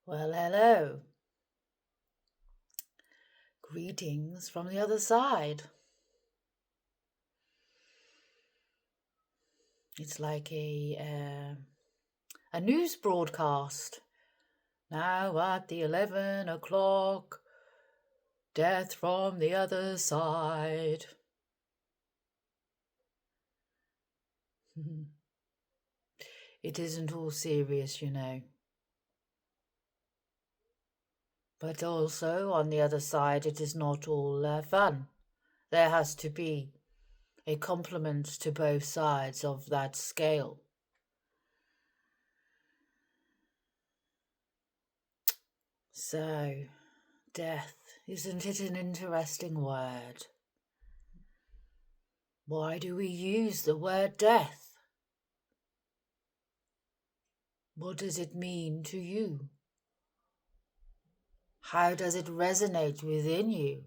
Well, hello. Greetings from the other side. It's like a news broadcast. Now at the 11 o'clock, death from the other side. It isn't all serious, you know. But also, on the other side, it is not all fun. There has to be a complement to both sides of that scale. So, death, isn't it an interesting word? Why do we use the word death? What does it mean to you? How does it resonate within you?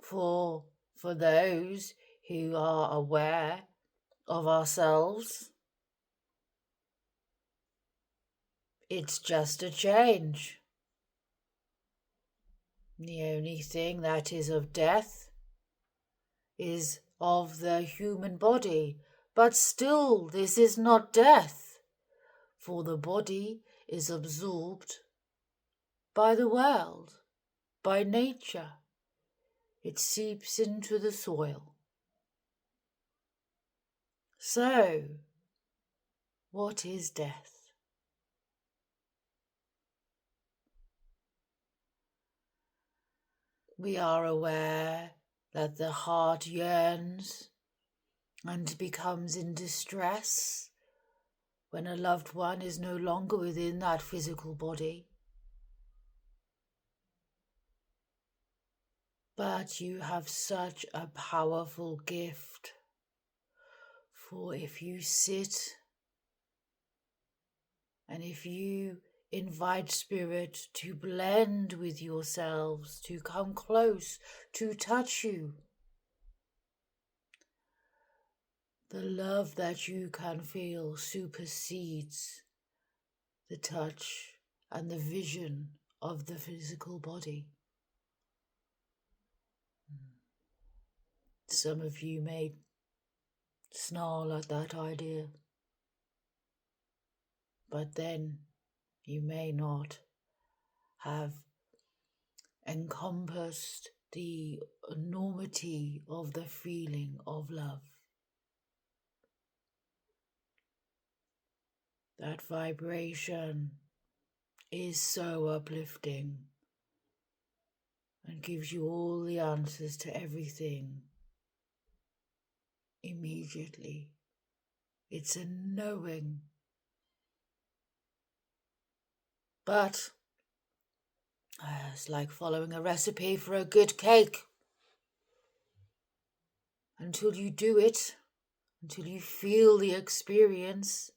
For those who are aware of ourselves, it's just a change. The only thing that is of death is of the human body, but still this is not death, for the body is absorbed by the world, by nature. It seeps into the soil. So, what is death? We are aware that the heart yearns and becomes in distress when a loved one is no longer within that physical body. But you have such a powerful gift, for if you sit and if you invite spirit to blend with yourselves, to come close, to touch you, the love that you can feel supersedes the touch and the vision of the physical body. Some of you may snarl at that idea, but then you may not have encompassed the enormity of the feeling of love. That vibration is so uplifting and gives you all the answers to everything immediately. It's a knowing. But it's like following a recipe for a good cake. Until you do it, until you feel the experience,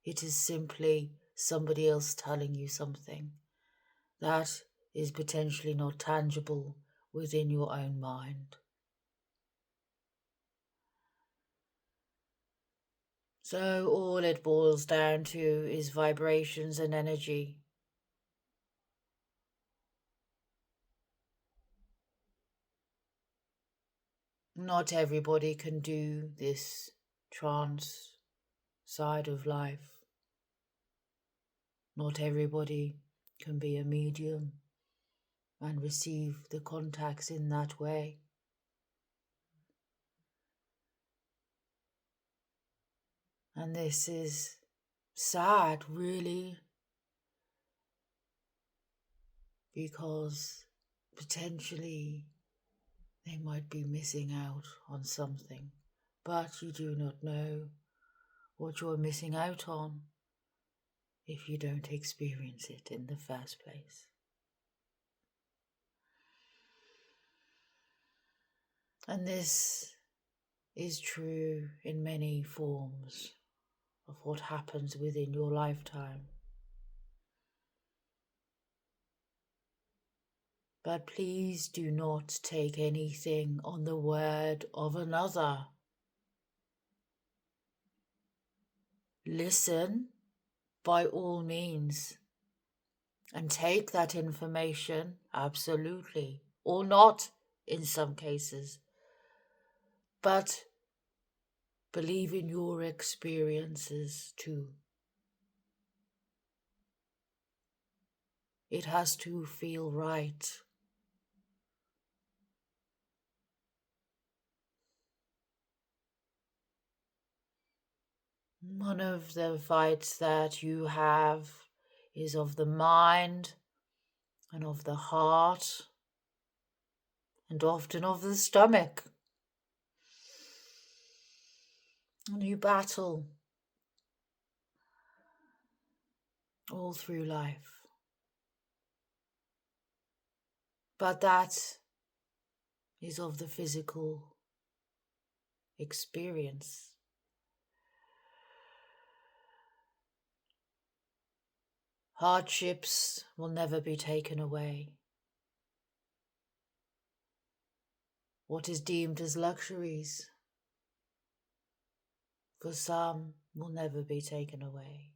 it is simply somebody else telling you something that is potentially not tangible within your own mind. So all it boils down to is vibrations and energy. Not everybody can do this trance side of life. Not everybody can be a medium and receive the contacts in that way. And this is sad, really, because potentially they might be missing out on something, but you do not know what you're missing out on if you don't experience it in the first place. And this is true in many forms of what happens within your lifetime. But please do not take anything on the word of another. Listen, by all means, and take that information, absolutely, or not in some cases, but believe in your experiences too. It has to feel right. One of the fights that you have is of the mind and of the heart and often of the stomach. And you battle all through life. But that is of the physical experience. Hardships will never be taken away. What is deemed as luxuries for some will never be taken away.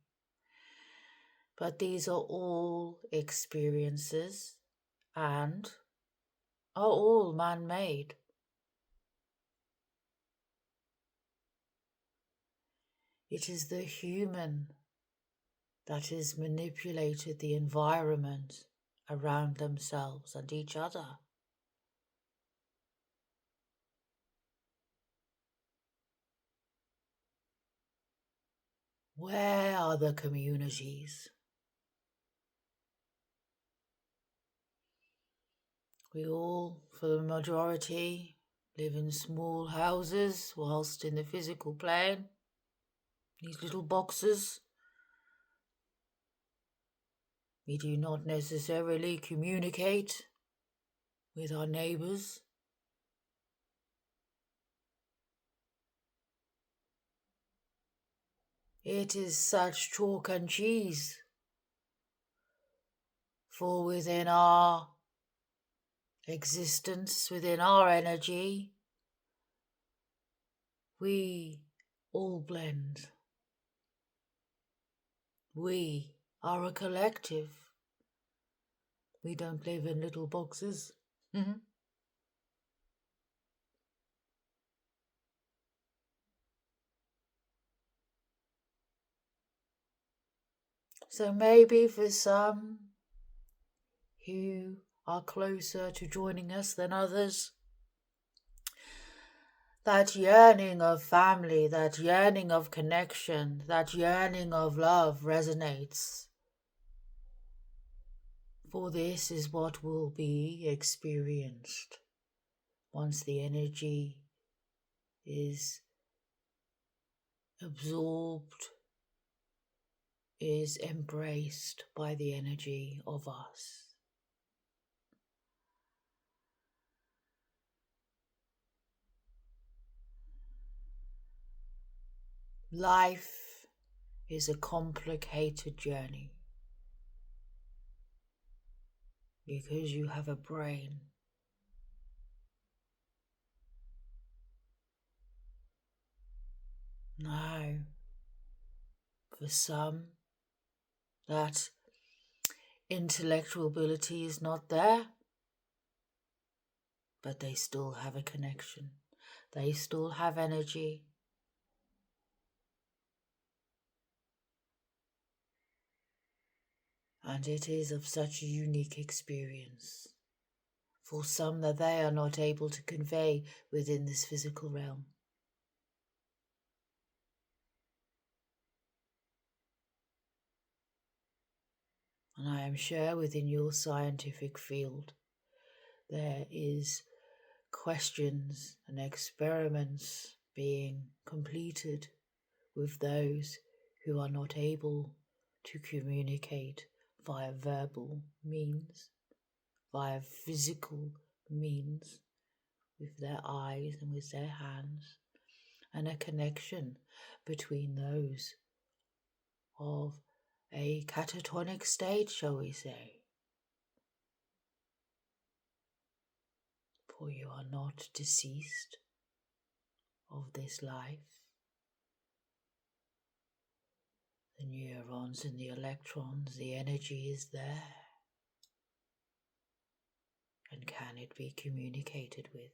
But these are all experiences and are all man-made. It is the human that has manipulated the environment around themselves and each other. Where are the communities? We all, for the majority, live in small houses whilst in the physical plane. These little boxes. We do not necessarily communicate with our neighbours. It is such chalk and cheese. For within our existence, within our energy, we all blend. We are a collective. We don't live in little boxes. So maybe for some who are closer to joining us than others, that yearning of family, that yearning of connection, that yearning of love resonates. For this is what will be experienced once the energy is absorbed, is embraced by the energy of us. Life is a complicated journey because you have a brain. Now, for some, that intellectual ability is not there, but they still have a connection. They still have energy. And it is of such a unique experience for some that they are not able to convey within this physical realm. And I am sure within your scientific field there is questions and experiments being completed with those who are not able to communicate via verbal means, via physical means, with their eyes and with their hands, and a connection between those of a catatonic state, shall we say. For you are not deceased of this life. The neurons and the electrons, the energy is there. And can it be communicated with?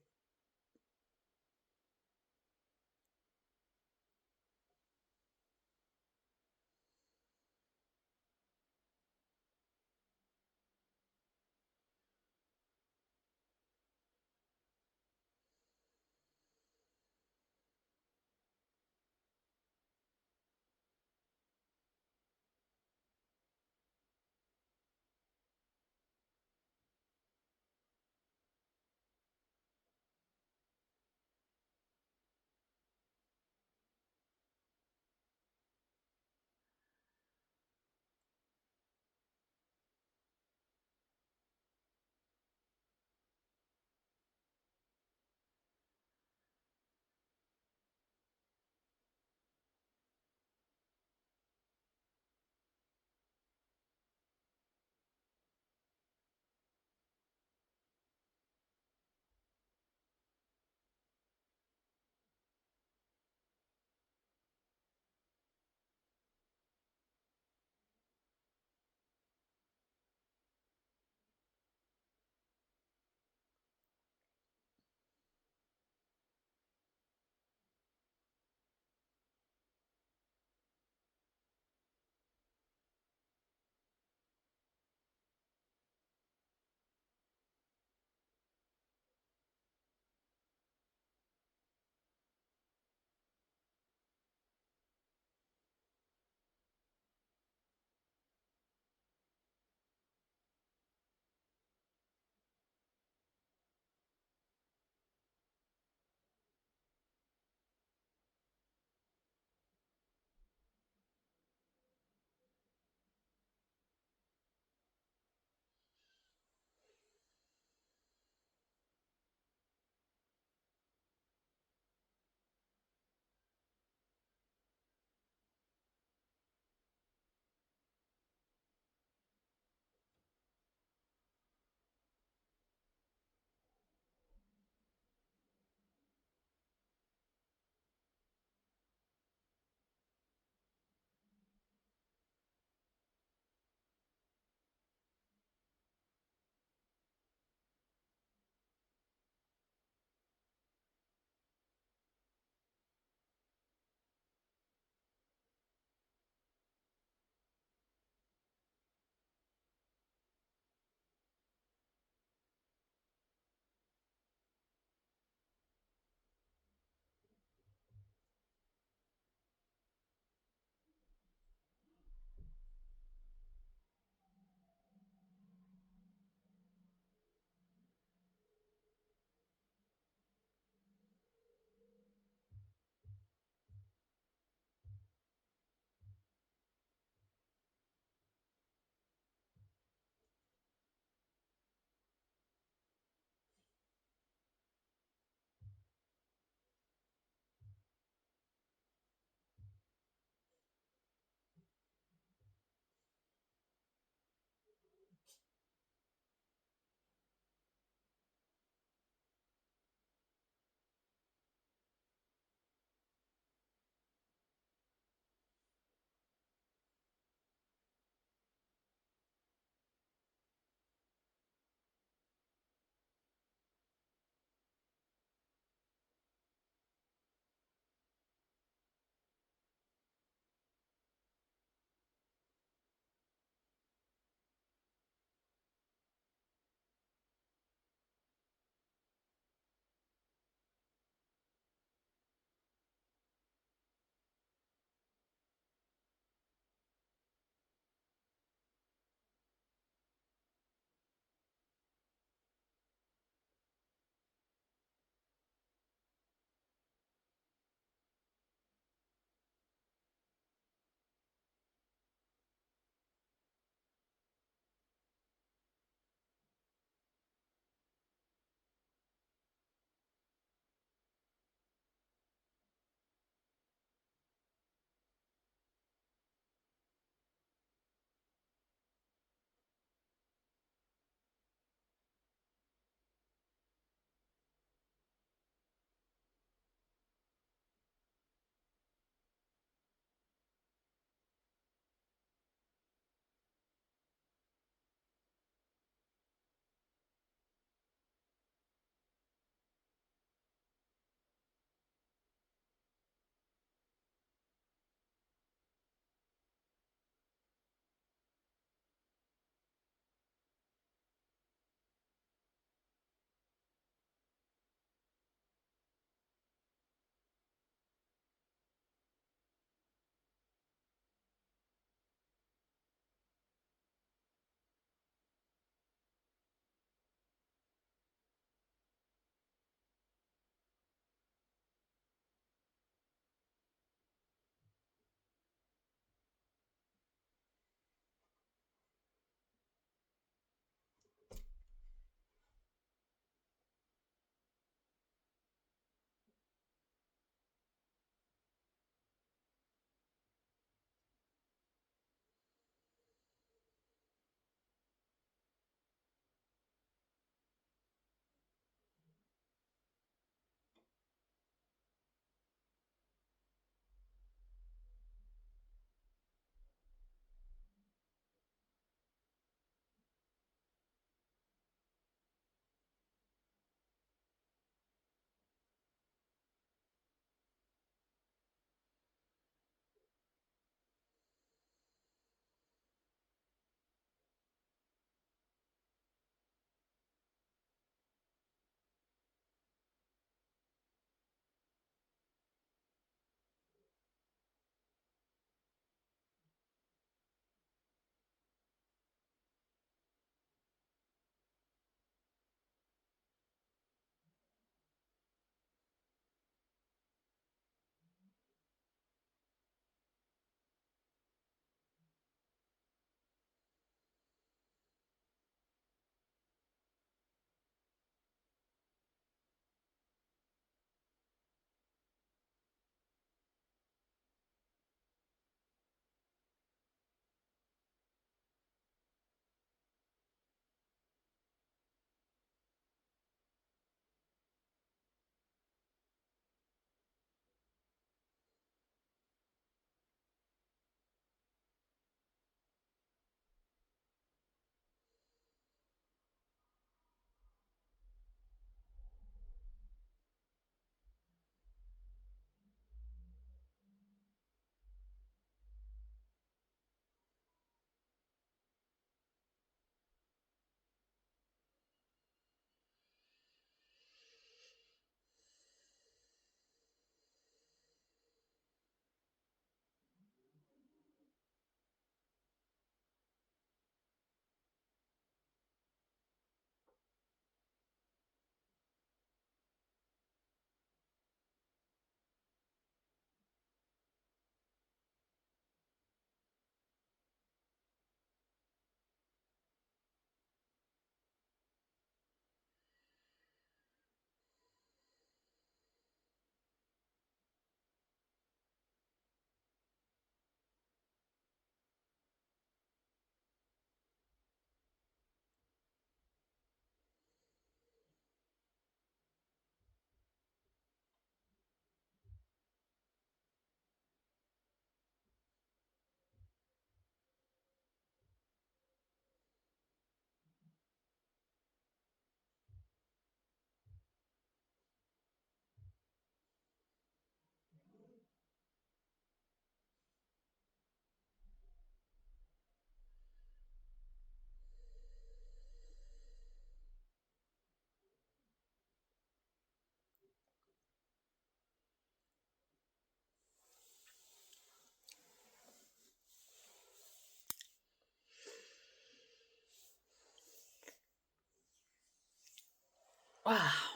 Ah,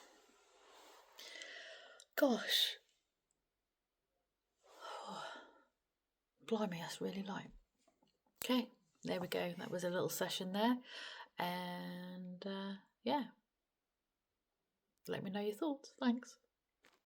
gosh. Blimey, that's really light. Okay, there we go. That was a little session there. And yeah, let me know your thoughts. Thanks.